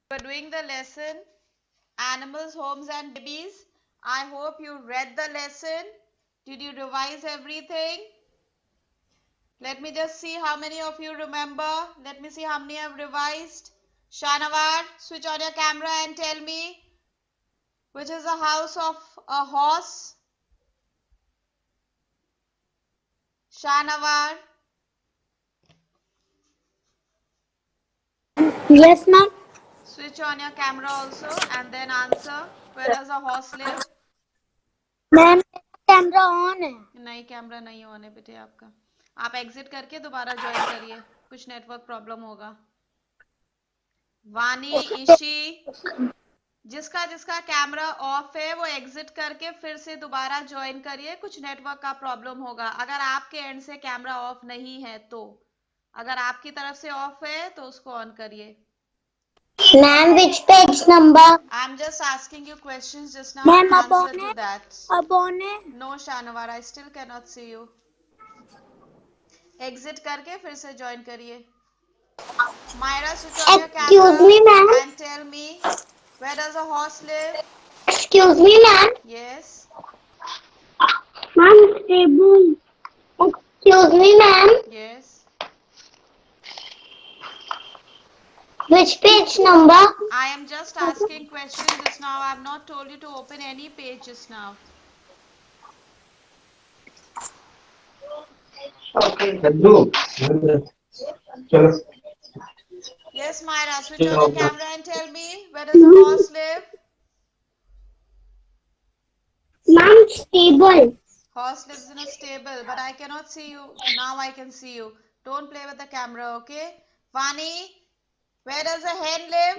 We're doing the lesson Animals, Homes and Babies. I hope you read the lesson. Did you revise everything? Let me just see how many of you remember. Let me see how many have revised. Shanawar, switch on your camera and tell me which is the house of a horse. Shanawar. Yes, ma'am. Switch on your camera also and then answer. Where does a horse live? Ma'am camera on है. नहीं, camera नहीं on है बेटे आपका. आप exit करके दोबारा join करिए. कुछ नेटवर्क प्रॉब्लम होगा. वानी, ईशी, जिसका जिसका कैमरा ऑफ है वो एग्जिट करके फिर से दोबारा ज्वाइन करिए. कुछ नेटवर्क का प्रॉब्लम होगा. अगर आपके एंड से कैमरा ऑफ नहीं है तो, अगर आपकी तरफ से ऑफ है तो उसको ऑन करिए. Ma'am, which page number? I'm just asking you questions just now. Ma'am, अब Answer on to है. that. अब on है. No, Shanawar, I still cannot see you. Exit करके फिर से join करिए. Myra, switch on your camera. Excuse me, ma'am. And tell me, where does a horse live? Excuse me, ma'am. Yes. Ma'am, table. Excuse me, ma'am. Yes. Which page number? I am just asking questions just now. I have not told you to open any page just now. Yes, Myra, switch on your camera and tell me, where does a horse live? Ma'am, stable. Horse lives in a stable, but I cannot see you. Now I can see you. Don't play with the camera, okay? Vani, where does a hen live?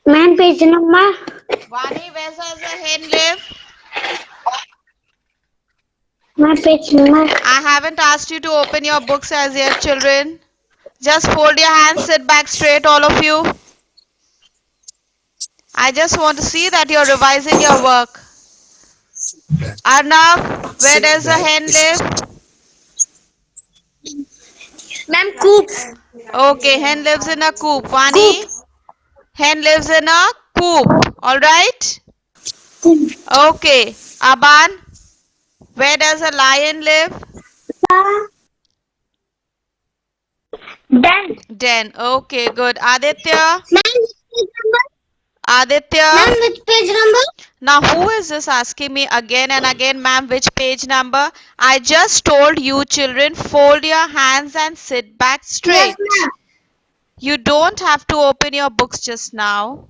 Ma'am, page number. Vani, where does a hen live? Ma'am, page number. I haven't asked you to open your books as yet, children. Just fold your hands, sit back straight, all of you. I just want to see that you're revising your work. Arnav, where does a hen live? Ma'am, coop. Okay, hen lives in a coop. Vani, hen lives in a coop. All right? Okay. Aban, where does a lion live? Den. Den. Okay, good. Aditya? Ma'am, which page number? Aditya? Ma'am, which page number? Now, who is this asking me again and again, ma'am, which page number? I just told you, children, fold your hands and sit back straight. Yes, ma'am. You don't have to open your books just now.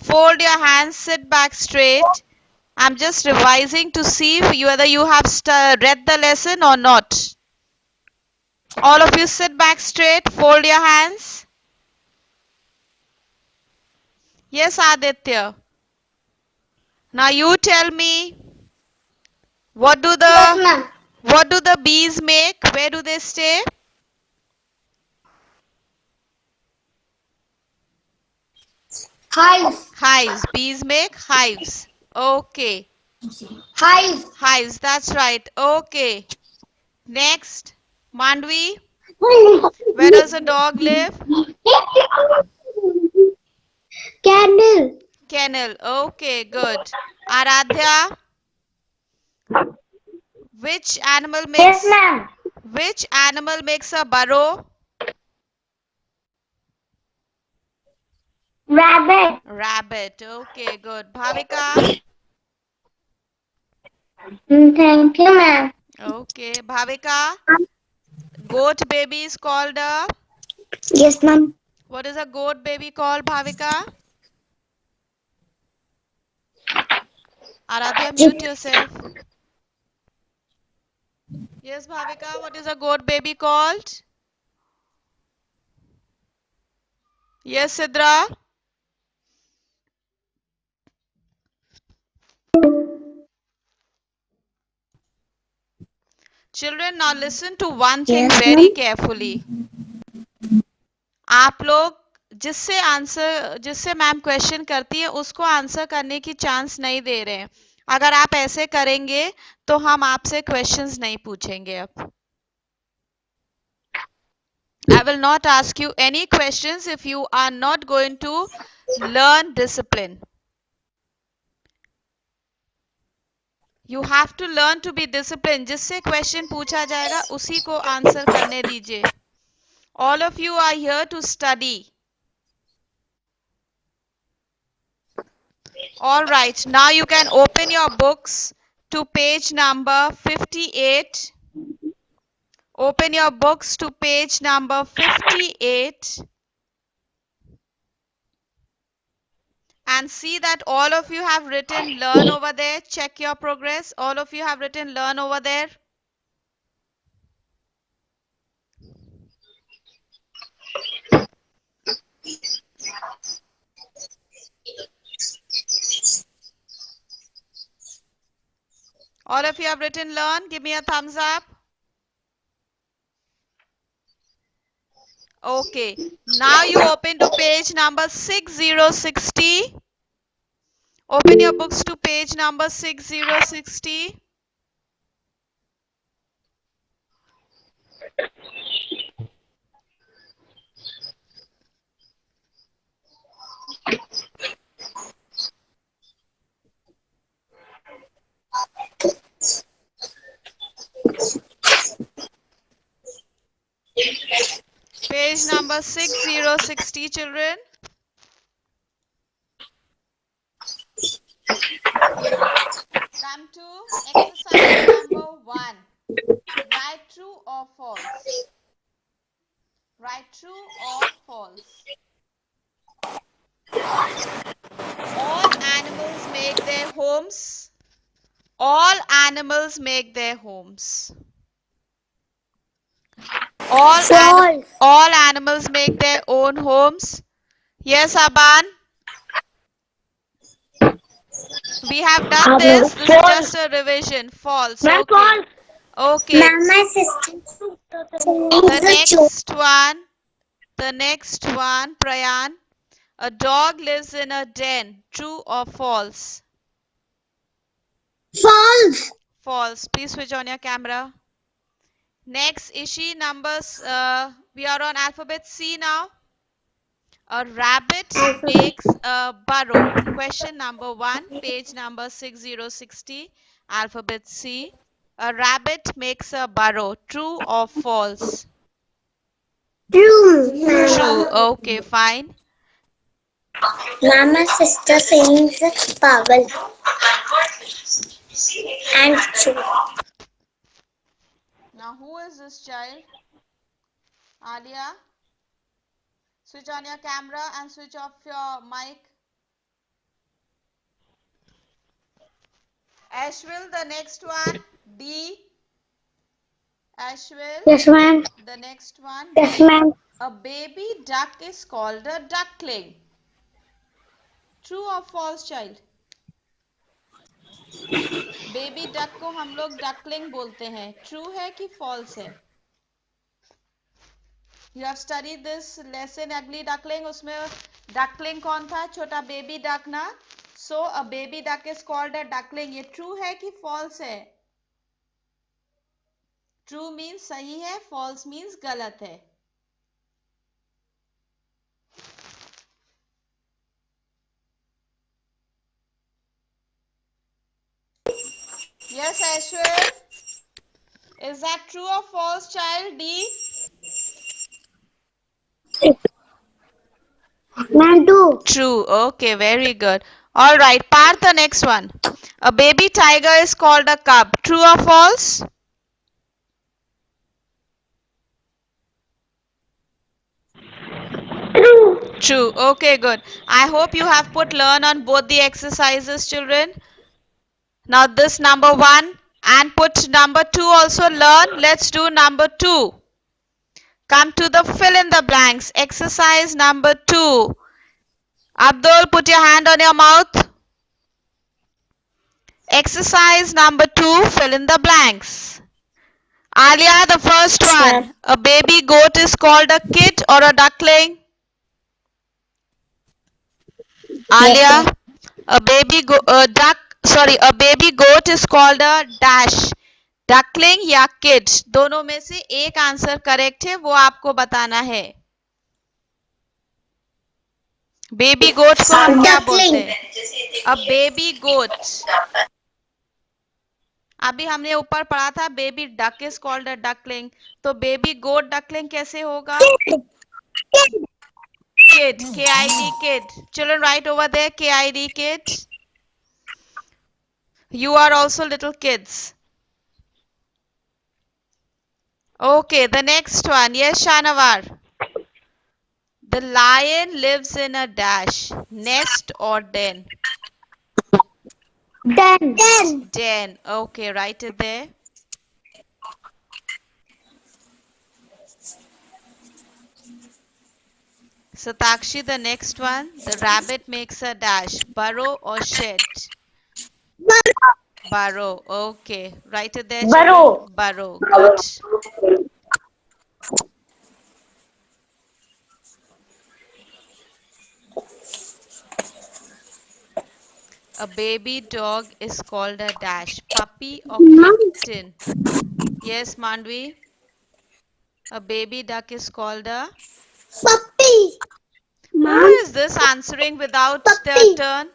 Fold your hands, sit back straight. I'm just revising to see whether you have read the lesson or not. All of you sit back straight, fold your hands. Yes, Aditya. Now you tell me, what do Yes, ma'am. the bees make? Where do they stay? Hive. Hives. Bees make hives. Okay. Hive. Hives, that's right. Okay. Next, Mandvi, where does a dog live? Candle. Kennel. Okay, good. Aradhya, which animal Yes, makes ma'am. a burrow? Rabbit. Rabbit. Okay, good. Bhavika. Thank you, ma'am. Okay, Bhavika. Goat baby is called a. Yes, ma'am. What is a goat baby called, Bhavika? Aradhya, mute yourself. Yes, Bhavika, what is a goat baby called? Yes, Sidra. Children, now listen to one thing Yes, very ma'am. carefully. आप लोग जिससे ma'am question करती है उसको answer करने की chance नहीं दे रहे हैं. अगर आप ऐसे करेंगे तो हम आपसे क्वेश्चंस नहीं पूछेंगे अब. I will not ask you any questions if you are not going to learn discipline. You have to learn to be disciplined. जिससे क्वेश्चन पूछा जाएगा उसी को आंसर करने दीजिए. All of you are here to study. All right, now you can open your books to page number 58. Open your books to page number 58 and see that all of you have written learn over there. Check your progress. All of you have written learn over there. All of you have written learn. Give me a thumbs up. Okay. Now you open to page number 6060. Open your books to page number 6060. Page number 6060, children. Come to exercise number 1. Write true or false. Write true or false. All animals make their homes. All animals make their homes. All animals make their own homes. Yes, Aban. We have done this. This is just a revision. False. Okay. Okay. The next one, Prayan. A dog lives in a den. True or false? False. False. Please switch on your camera. Next, Ishi, numbers. We are on alphabet C now. A rabbit makes a burrow. Question number 1, page number 6060, alphabet C. A rabbit makes a burrow. True or false? True. True. Okay, fine. Mama's sister sings Pagal. And true. Now, who is this child? Alia? Switch on your camera and switch off your mic. Ashwil, the next one. D. Ashwil. Yes, ma'am. The next one. Yes, ma'am. A baby duck is called a duckling. True or false, child? Baby duck को हम लोग duckling बोलते हैं. True है कि false है? You have studied this lesson ugly duckling. उसमें duckling कौन था? छोटा बेबी डक ना. So a baby duck is called a duckling. ये ट्रू है कि फॉल्स है? ट्रू मीन्स सही है, फॉल्स मीन्स गलत है. Yes, Ashwin. Is that true or false, child? D. Ma'am, true. True. Okay, very good. All right, Parth, the next one. A baby tiger is called a cub. True or false? True. True. Okay, good. I hope you have put learn on both the exercises, children. Now this number 1 and put number 2 also learn. Let's do number 2. Come to the fill in the blanks. Exercise number 2. Abdul, put your hand on your mouth. Exercise number 2, fill in the blanks. Alia, the first one. A baby goat is called a kid or a duckling? Alia, a baby goat is called a dash. Duckling या kid, दोनों में से एक answer correct है, वो आपको बताना है। बेबी गोट को हम क्या बोलते हैं? अ बेबी गोट। अभी हमने ऊपर पढ़ा था baby duck is called a duckling, तो बेबी गोट डकलिंग कैसे होगा? Kid, K-I-D, kid. Children, write over there, K-I-D, kid. You are also little kids. Okay, the next one. Yes, Shanavar. The lion lives in a dash, nest or den? Den. Den. Okay, write it there. Satakshi, the next one. The rabbit makes a dash, burrow or shed? Burrow. Okay, write it there, Burrow. children. Burrow. Good. A baby dog is called a dash, puppy or kitten? Yes, Mandvi. A baby duck is called a Puppy. Who is this answering without their turn?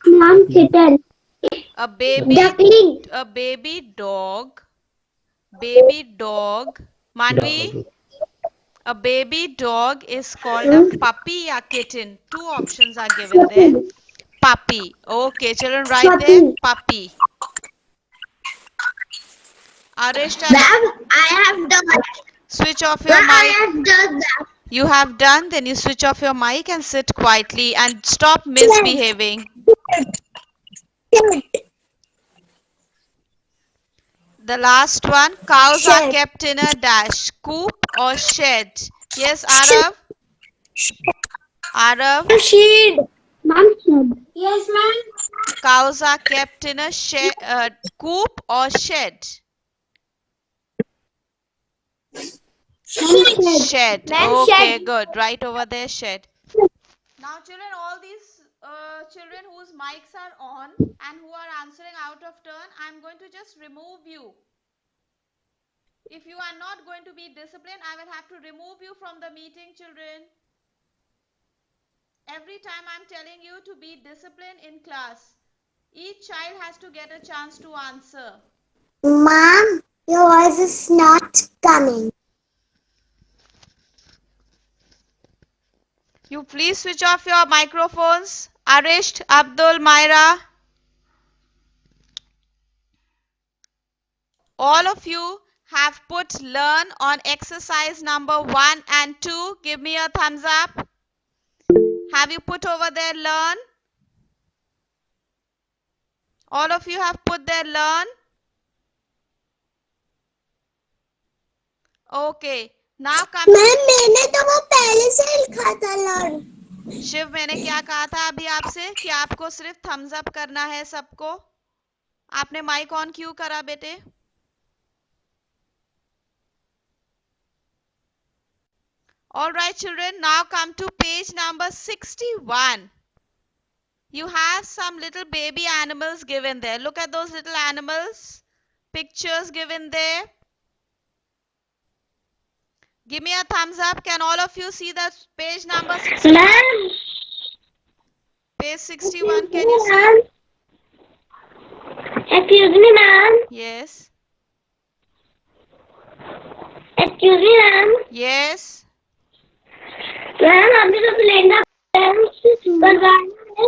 Mom, kitten. A baby Duckling. a baby dog. Baby dog. Mandvi, a baby dog is called a puppy or kitten. Two options are given there. Puppy. Okay, children, write there. Puppy. Arishta, Ma'am, I have done. switch off your Ma'am, I mic. have done that. You have done, then you switch off your mic and sit quietly and stop misbehaving. The last one, cows are kept in a dash, coop or shed? Yes, Arav? Arav? Shed. Mom, shed. Yes, ma'am. Cows are kept in a coop or shed? Shed. Okay, good. Right over there, shed. Now, children, all these children whose mics are on and who are answering out of turn, I'm going to just remove you. If you are not going to be disciplined, I will have to remove you from the meeting, children. Every time I'm telling you to be disciplined in class. Each child has to get a chance to answer. Mom, your voice is not coming. You please switch off your microphones. Arish, Abdul, Myra. All of you have put learn on exercise number 1 and 2. Give me a thumbs up. Have you put over there learn? All of you have put there learn. Okay. Now come. Ma'am मैंने तो वो पहले से ही लिखा था learn. Shiv, मैंने क्या कहा था अभी आपसे कि आपको सिर्फ थम्स अप करना है सबको. आपने माइक ऑन क्यों करा बेटे? All right, children, now come to page number 61. You have some little baby animals given there. Look at those little animals. Pictures given there. Give me a thumbs up. Can all of you see the page number 61? Ma'am. Page 61, can you see? Excuse me, ma'am. Yes. Excuse me, ma'am. Yes. Ma'am हमने जो लहंगा बनवाना है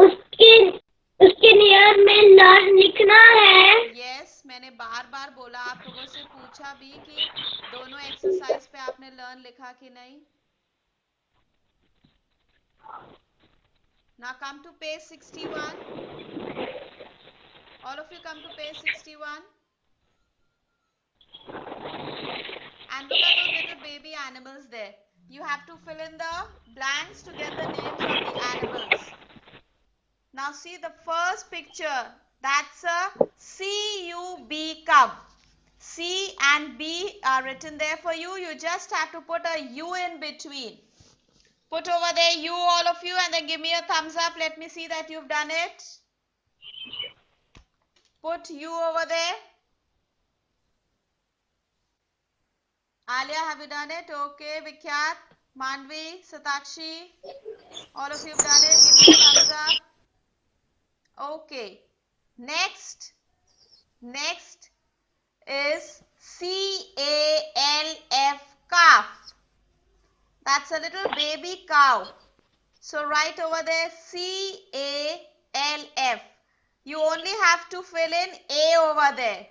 उसके near में learn लिखना है. Yes, मैंने बार बार बोला, आप लोगों से पूछा भी कि दोनों एक्सरसाइज पे आपने लर्न लिखा कि नहीं. Now come to page 61. All of you come to page 61. And look at those little baby animals there. You have to fill in the blanks to get the names of the animals. Now see the first picture. That's a C-U-B, cub. C and B are written there for you. You just have to put a U in between. Put over there U, all of you, and then give me a thumbs up. Let me see that you've done it. put U over there. Alia, have you done it? Okay. Vikhyat, Manvi, Satakshi, all of you have done it. Give me a thumbs up. Okay. Next is CALF, calf. That's a little baby cow. So write over there CALF. You only have to fill in A over there.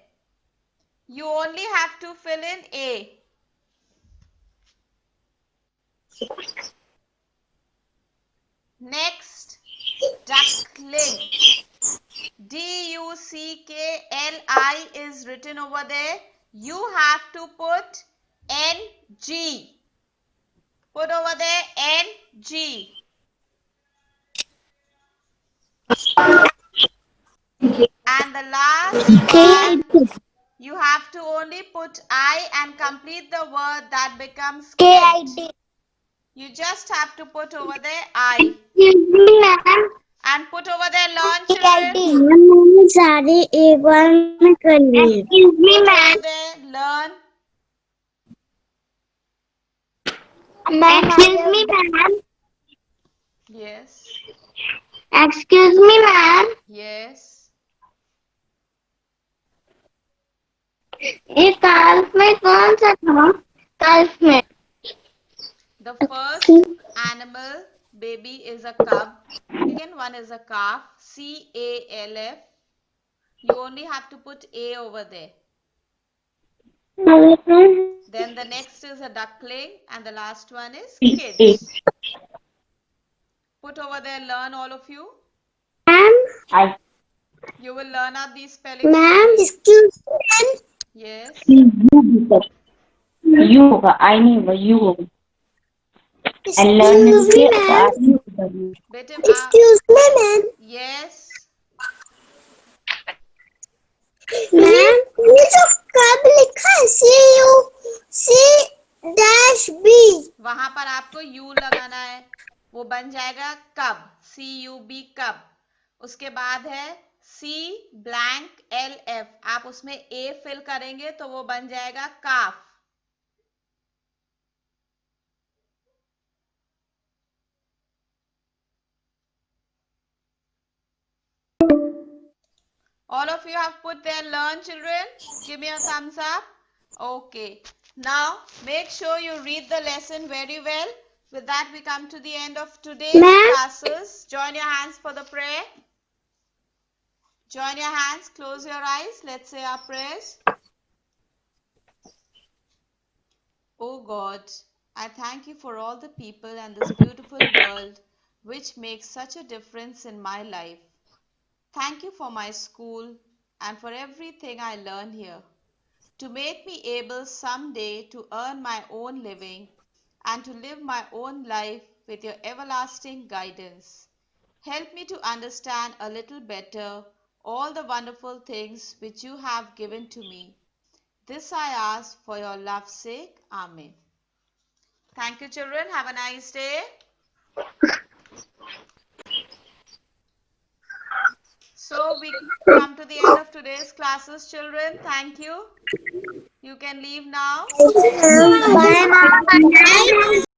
You only have to fill in A. Next, duckling. DUCKLI is written over there. You have to put NG. Put over there NG. And the last one, you have to only put I and complete the word that becomes kid. You just have to put over there I. Excuse me, ma'am. And put over there learn, children. मैंने सारे एक बार में कर लिए. Excuse me, Put ma'am. over there learn. Excuse me, ma'am. Yes. Excuse me, ma'am. Yes. ये काल्फ में कौन सा था? काल्फ में. The first animal baby is a cub. Second one is a calf. CALF. You only have to put A over there. Then the next is a duckling and the last one is kids. Put over there learn, all of you. Ma'am. You will learn out these spellings. Ma'am, excuse me. Yes. You होगा I नहीं होगा you होगा. And learn के बाद Bete, Excuse me, ma'am. yes. Ma'am ये जो कब लिखा है C-B. वहां पर आपको U लगाना है. वो बन जाएगा कब. CUB कब. उसके बाद है CBLF. आप उसमें A फिल करेंगे तो वो बन जाएगा काफ. All of you have put their learn, children. Give me a thumbs up. Okay. Now, make sure you read the lesson very well. With that, we come to the end of today's classes. Join your hands for the prayer. Join your hands. Close your eyes. Let's say our prayers. Oh God, I thank you for all the people and this beautiful world which makes such a difference in my life. Thank you for my school and for everything I learn here, to make me able someday to earn my own living and to live my own life with your everlasting guidance. Help me to understand a little better all the wonderful things which you have given to me. This I ask for your love's sake. Amen. Thank you, children. Have a nice day. So we come to the end of today's classes, children. Thank you. You can leave now. Bye, ma'am.